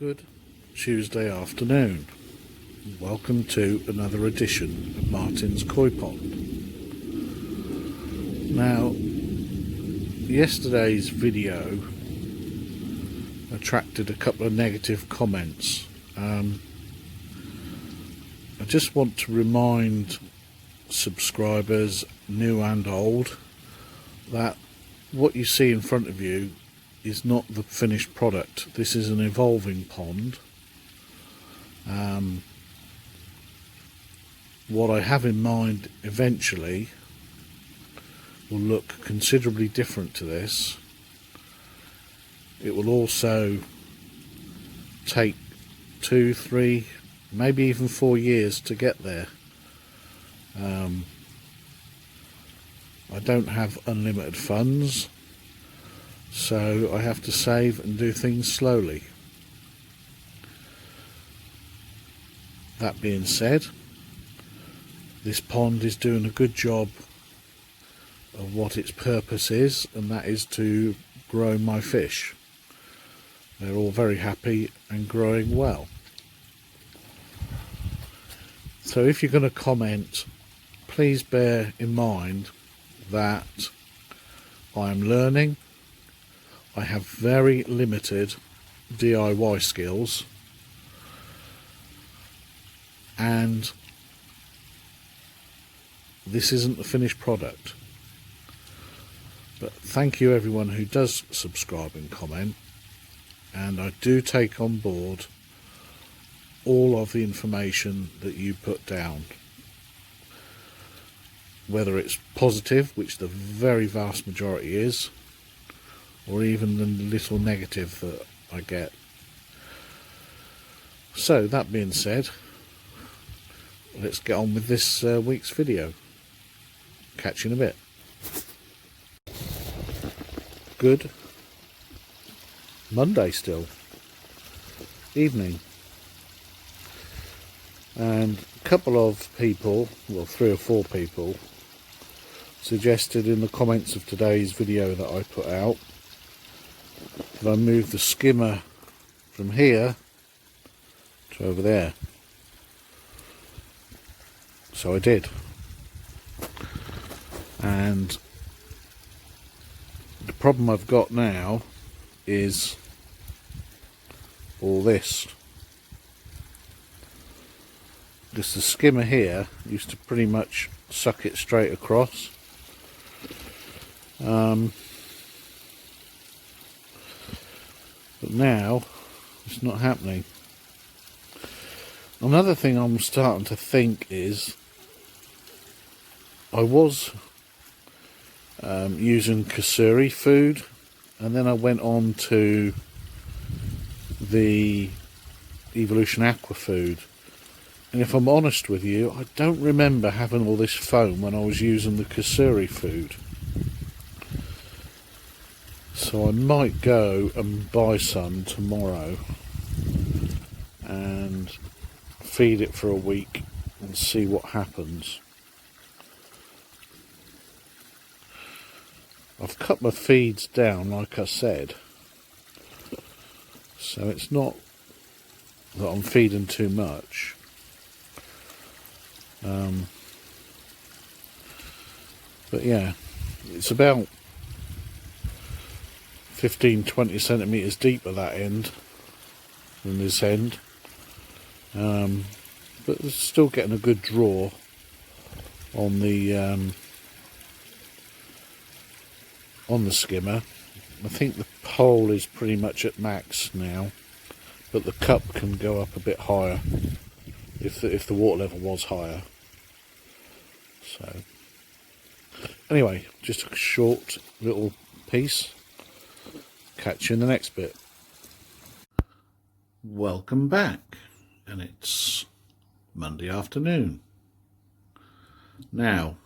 Good Tuesday afternoon. Welcome to another edition of Martin's Koi Pond. Now, yesterday's video attracted a couple of negative comments. I just want to remind subscribers, new and old, that what you see in front of you is not the finished product. This is an evolving pond. What I have in mind eventually will look considerably different to this. It will also take 2, 3, maybe even 4 years to get there. I don't have unlimited funds, so I have to save and do things slowly. That being said, this pond is doing a good job of what its purpose is, and that is to grow my fish. They're all very happy and growing well. So if you're going to comment, please bear in mind that I am learning. I have very limited DIY skills, and this isn't the finished product. But thank you everyone who does subscribe and comment, and I do take on board all of the information that you put down, whether it's positive, which the very vast majority is, or even the little negative that I get. So that being said, let's get on with this week's video. Catch you in a bit. Good Monday still, evening, and a couple of people, well 3 or 4 people, suggested in the comments of today's video that I put out that I move the skimmer from here to over there. So I did, and the problem I've got now is all this. Just the skimmer here used to pretty much suck it straight across. But now it's not happening. Another thing I'm starting to think is I was using Kasuri food, and then I went on to the Evolution Aqua food, and if I'm honest with you, I don't remember having all this foam when I was using the Kasuri food. So I might go and buy some tomorrow and feed it for a week and see what happens. I've cut my feeds down, like I said, so it's not that I'm feeding too much. But yeah, it's about 15-20 centimetres deep at that end than this end, but it's still getting a good draw on the skimmer. I think the pole is pretty much at max now, but the cup can go up a bit higher if the water level was higher. So anyway, just a short little piece. Catch you in the next bit. Welcome back, and it's Monday afternoon. Now,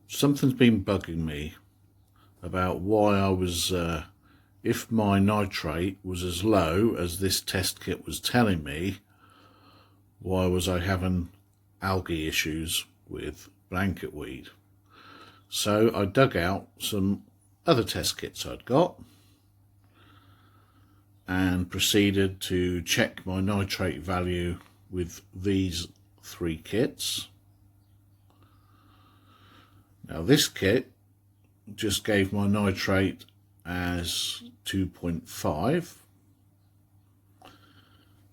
something's been bugging me about why I was, if my nitrate was as low as this test kit was telling me, why was I having algae issues with blanket weed? So I dug out some other test kits I'd got, and proceeded to check my nitrate value with these 3 kits. Now this kit just gave my nitrate as 2.5.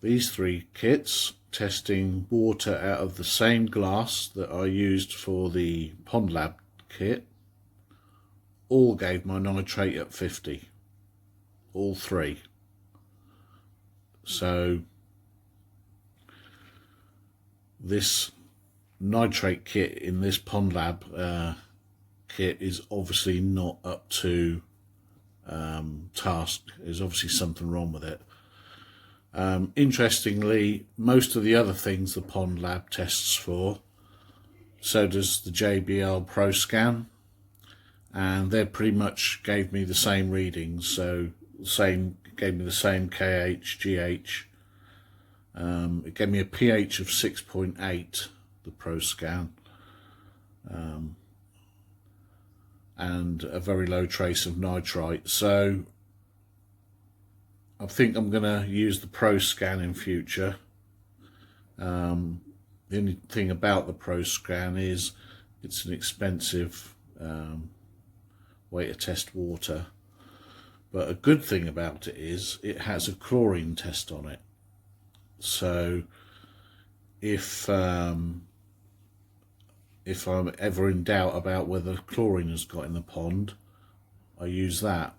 These 3 kits, testing water out of the same glass that I used for the Pond Lab kit, all gave my nitrate at 50. All 3. So this nitrate kit in this Pond Lab kit is obviously not up to task. There's obviously something wrong with it. Interestingly, most of the other things the Pond Lab tests for, so does the JBL Pro Scan, and they pretty much gave me the same readings. So gave me the same KH, GH. It gave me a pH of 6.8, the Pro Scan, and a very low trace of nitrite. So I think I'm going to use the Pro Scan in future. The only thing about the Pro Scan is it's an expensive way to test water. But a good thing about it is it has a chlorine test on it. So if I'm ever in doubt about whether chlorine has got in the pond, I use that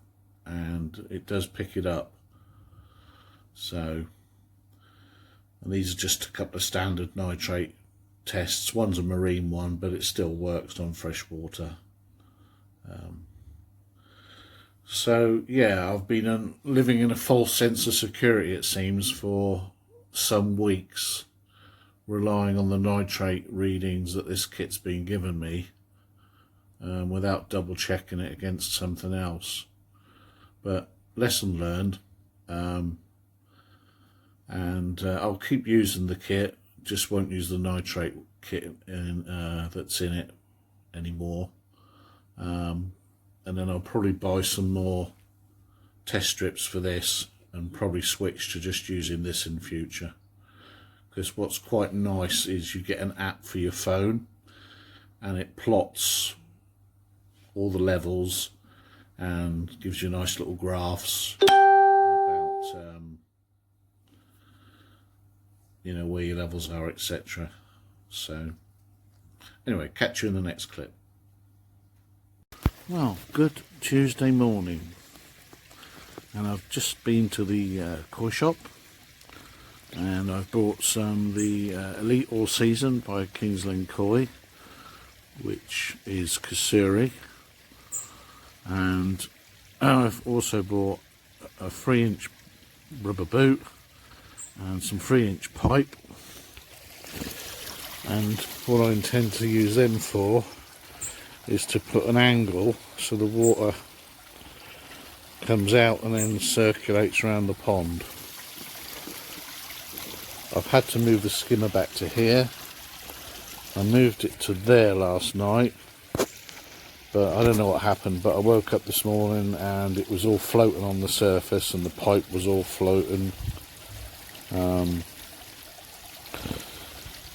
and it does pick it up. So, and these are just a couple of standard nitrate tests. One's a marine one, but it still works on fresh water. So yeah, I've been living in a false sense of security, it seems, for some weeks, relying on the nitrate readings that this kit's been given me, without double checking it against something else. But lesson learned, and I'll keep using the kit, just won't use the nitrate kit that's in it anymore. And then I'll probably buy some more test strips for this and probably switch to just using this in future. Because what's quite nice is you get an app for your phone and it plots all the levels and gives you nice little graphs about you know, where your levels are, etc. So anyway, catch you in the next clip. Well, good Tuesday morning, and I've just been to the koi shop and I've bought some the Elite All Season by Kingsland Koi, which is Kasuri, and I've also bought a 3-inch rubber boot and some 3-inch pipe, and what I intend to use them for is to put an angle so the water comes out and then circulates around the pond. I've had to move the skimmer back to here. I moved it to there last night, but I don't know what happened, but I woke up this morning and it was all floating on the surface and the pipe was all floating, and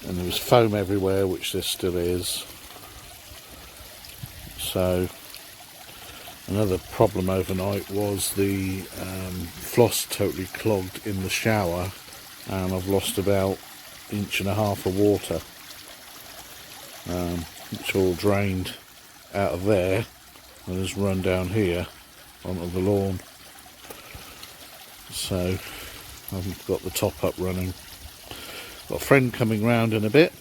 there was foam everywhere, which there still is. So another problem overnight was the floss totally clogged in the shower, and I've lost about 1.5 inches of water, which all drained out of there and has run down here onto the lawn. So I've got the top up running. Got a friend coming round in a bit.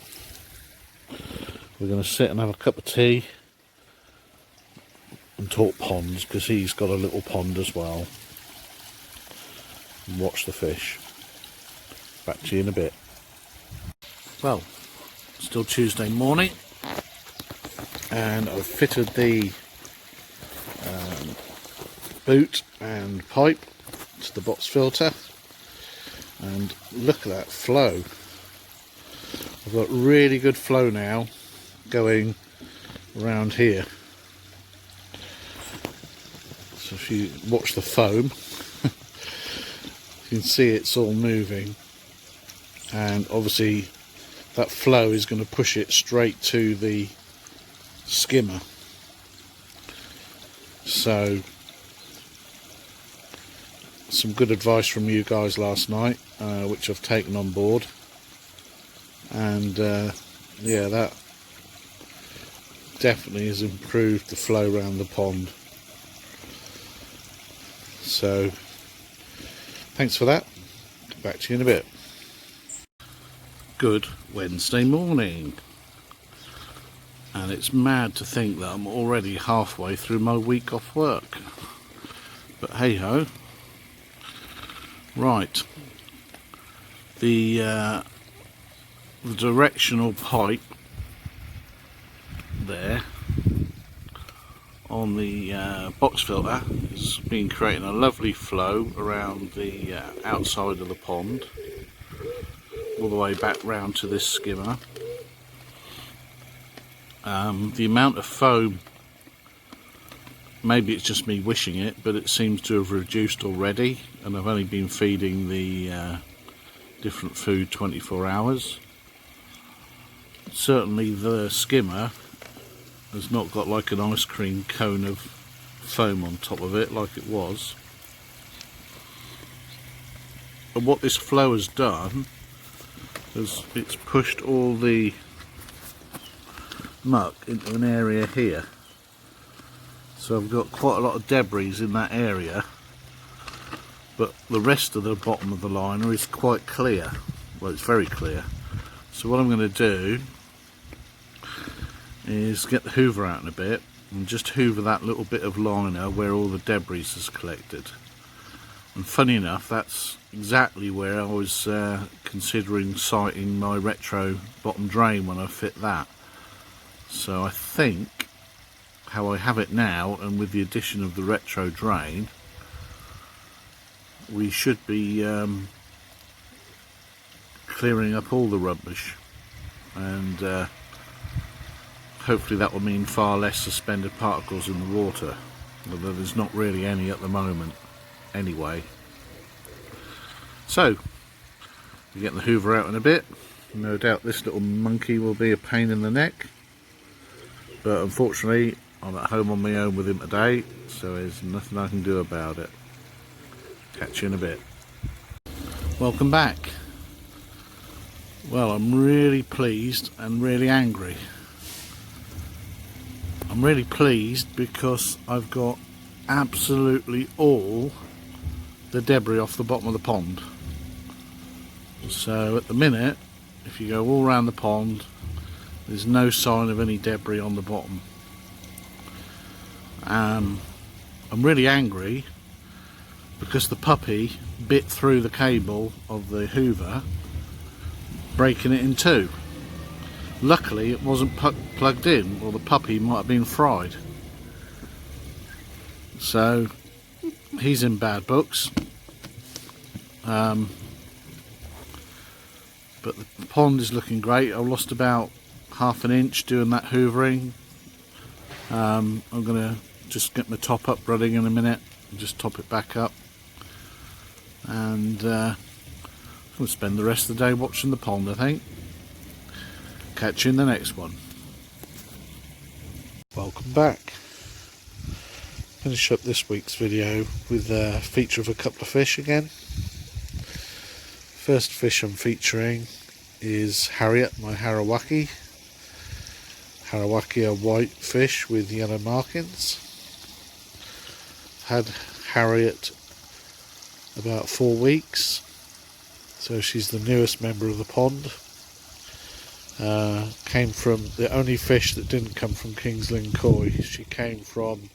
We're going to sit and have a cup of tea and talk ponds, because he's got a little pond as well, and watch the fish. Back to you in a bit. Well, still Tuesday morning, and I've fitted the boot and pipe to the box filter, and look at that flow. I've got really good flow now going around here. So if you watch the foam, You can see it's all moving, and obviously that flow is going to push it straight to the skimmer. So some good advice from you guys last night, which I've taken on board, and yeah, that definitely has improved the flow around the pond. So thanks for that. Back to you in a bit. Good Wednesday morning, and it's mad to think that I'm already halfway through my week off work, but hey ho. Right, the directional pipe there on the box filter has been creating a lovely flow around the outside of the pond, all the way back round to this skimmer. The amount of foam, maybe it's just me wishing it, but it seems to have reduced already, and I've only been feeding the different food 24 hours. Certainly the skimmer has not got like an ice cream cone of foam on top of it like it was. And what this flow has done is it's pushed all the muck into an area here. So I've got quite a lot of debris in that area, but the rest of the bottom of the liner is quite clear. Well, it's very clear. So what I'm going to do is get the hoover out in a bit and just hoover that little bit of liner where all the debris is collected. And funny enough, that's exactly where I was considering siting my retro bottom drain when I fit that. So I think how I have it now, and with the addition of the retro drain, we should be clearing up all the rubbish, and hopefully that will mean far less suspended particles in the water, although there's not really any at the moment anyway. So we get the hoover out in a bit. No doubt this little monkey will be a pain in the neck, but unfortunately I'm at home on my own with him today, so there's nothing I can do about it. Catch you in a bit. Welcome back. Well, I'm really pleased and really angry. I'm really pleased because I've got absolutely all the debris off the bottom of the pond. So at the minute, if you go all around the pond, there's no sign of any debris on the bottom. I'm really angry because the puppy bit through the cable of the hoover, breaking it in two. Luckily it wasn't plugged in, or the puppy might have been fried. So he's in bad books. But the pond is looking great. I lost about half an inch doing that hoovering. I'm going to just get my top up running in a minute and just top it back up, and we'll spend the rest of the day watching the pond, I think. Catch you in the next one. Welcome back. Finish up this week's video with a feature of a couple of fish again. First fish I'm featuring is Harriet, my Harawaki. Harawaki are white fish with yellow markings. Had Harriet about 4 weeks, so she's the newest member of the pond. Came from the only fish that didn't come from King's Lynn Koi. She came from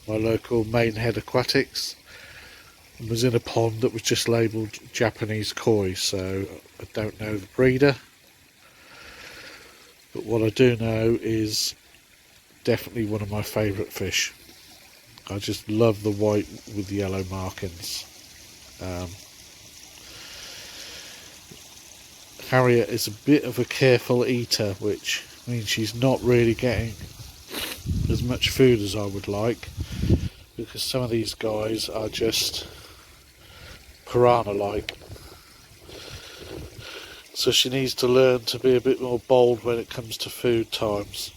my local Maidenhead Aquatics and was in a pond that was just labelled Japanese Koi, so I don't know the breeder, but what I do know is definitely one of my favourite fish. I just love the white with the yellow markings. Harriet is a bit of a careful eater, which means she's not really getting as much food as I would like, because some of these guys are just piranha-like. So she needs to learn to be a bit more bold when it comes to food times.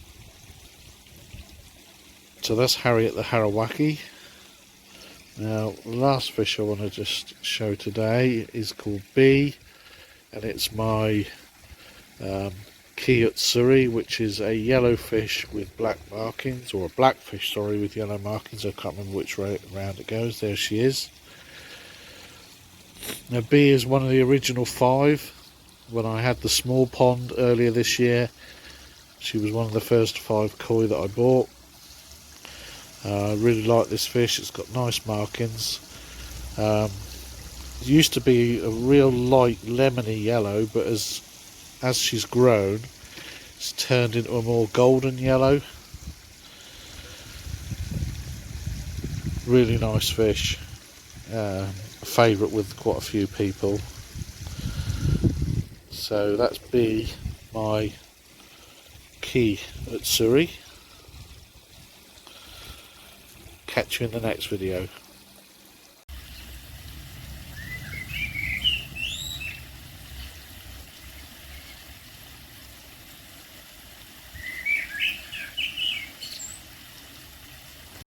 So that's Harriet the Harawaki. Now, the last fish I want to just show today is called B, and it's my Kiyotsuri, which is a yellow fish with black markings, or a black fish, sorry, with yellow markings. I can't remember which round it goes. There she is. Now, B is one of the original 5. When I had the small pond earlier this year, she was one of the first 5 koi that I bought. I really like this fish. It's got nice markings. It used to be a real light lemony yellow, but as she's grown, it's turned into a more golden yellow. Really nice fish. A favourite with quite a few people. So that's B, my Kiyotsuri. Catch you in the next video.